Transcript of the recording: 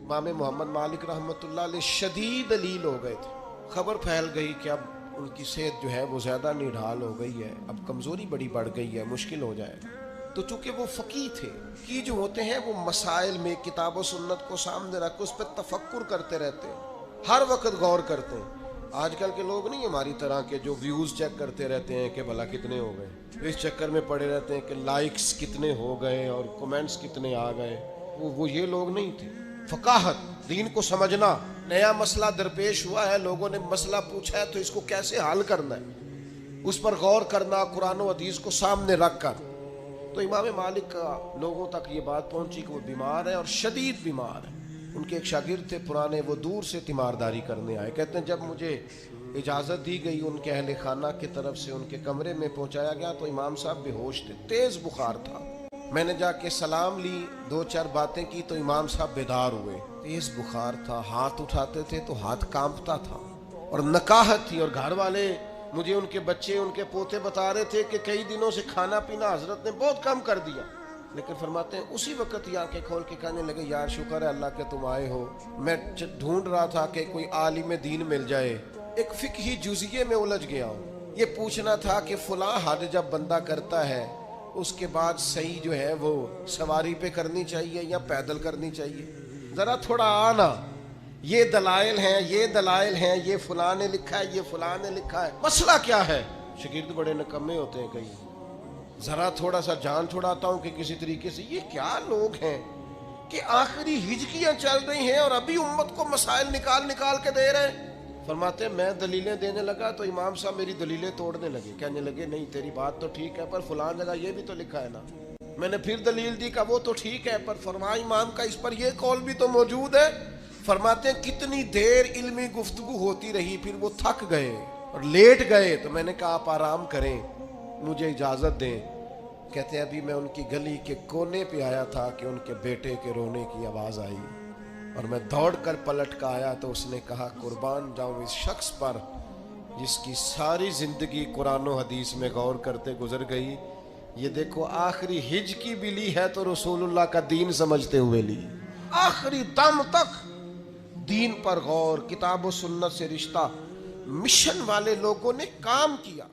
امام محمد مالک رحمۃ اللہ علیہ شدید دلیل ہو گئے تھے. خبر پھیل گئی کہ اب ان کی صحت جو ہے وہ زیادہ نڈھال ہو گئی ہے, اب کمزوری بڑی بڑھ گئی ہے, مشکل ہو جائے گا. تو چونکہ وہ فقیہ تھے, فقیہ جو ہوتے ہیں وہ مسائل میں کتاب و سنت کو سامنے رکھ اس پہ تفکر کرتے رہتے ہیں, ہر وقت غور کرتے ہیں. آج کل کے لوگ نہیں ہماری طرح کے جو ویوز چیک کرتے رہتے ہیں کہ بھلا کتنے ہو گئے, اس چکر میں پڑے رہتے ہیں کہ لائکس کتنے ہو گئے اور کمنٹس کتنے آ گئے. وہ یہ لوگ نہیں تھے. فقاہت, دین کو سمجھنا, نیا مسئلہ درپیش ہوا ہے, لوگوں نے مسئلہ پوچھا ہے تو اس کو کیسے حل کرنا ہے, اس پر غور کرنا قرآن و حدیث کو سامنے رکھ کر. تو امام مالک کا لوگوں تک یہ بات پہنچی کہ وہ بیمار ہے اور شدید بیمار ہے. ان کے ایک شاگرد تھے پرانے, وہ دور سے تیمارداری کرنے آئے. کہتے ہیں جب مجھے اجازت دی گئی ان کے اہل خانہ کی طرف سے, ان کے کمرے میں پہنچایا گیا تو امام صاحب بے ہوش تھے, تیز بخار تھا. میں نے جا کے سلام لی, 2-4 باتیں کی تو امام صاحب بیدار ہوئے. تیز بخار تھا, ہاتھ اٹھاتے تھے تو ہاتھ کانپتا تھا, اور نکاہت تھی. اور گھر والے مجھے ان کے بچے, ان کے پوتے بتا رہے تھے کہ کئی دنوں سے کھانا پینا حضرت نے بہت کم کر دیا. لیکن فرماتے ہیں اسی وقت یہ آنکھیں کھول کے کہنے لگے, یار شکر ہے اللہ کہ تم آئے ہو, میں ڈھونڈ رہا تھا کہ کوئی عالم دین مل جائے, ایک فقہی جزیے میں الجھ گیا ہوں. یہ پوچھنا تھا کہ فلاں حد جب بندہ کرتا ہے اس کے بعد صحیح جو ہے وہ سواری پہ کرنی چاہیے یا پیدل کرنی چاہیے, ذرا تھوڑا آنا. یہ دلائل ہیں, یہ دلائل ہیں, یہ فلاں نے لکھا ہے, یہ فلاں نے لکھا ہے, مسئلہ کیا ہے. شاگرد بڑے نکمے ہوتے ہیں کئی, ذرا تھوڑا سا جان چھڑاتا ہوں کہ کسی طریقے سے. یہ کیا لوگ ہیں کہ آخری ہجکیاں چل رہی ہیں اور ابھی امت کو مسائل نکال نکال کے دے رہے ہیں. فرماتے ہیں میں دلیلیں دینے لگا تو امام صاحب میری دلیلیں توڑنے لگے, کہنے لگے نہیں تیری بات تو ٹھیک ہے پر فلاں جگہ یہ بھی تو لکھا ہے نا. میں نے پھر دلیل دی کہ وہ تو ٹھیک ہے پر فرمایا امام کا اس پر یہ قول بھی تو موجود ہے. فرماتے ہیں کتنی دیر علمی گفتگو ہوتی رہی, پھر وہ تھک گئے اور لیٹ گئے. تو میں نے کہا آپ آرام کریں, مجھے اجازت دیں. کہتے ہیں ابھی میں ان کی گلی کے کونے پہ آیا تھا کہ ان کے بیٹے کے رونے کی آواز آئی, اور میں دوڑ کر پلٹ کر آیا تو اس نے کہا قربان جاؤں اس شخص پر جس کی ساری زندگی قرآن و حدیث میں غور کرتے گزر گئی. یہ دیکھو آخری ہجکی بھی لی ہے تو رسول اللہ کا دین سمجھتے ہوئے لی, آخری دم تک دین پر غور, کتاب و سنت سے رشتہ, مشن والے لوگوں نے کام کیا.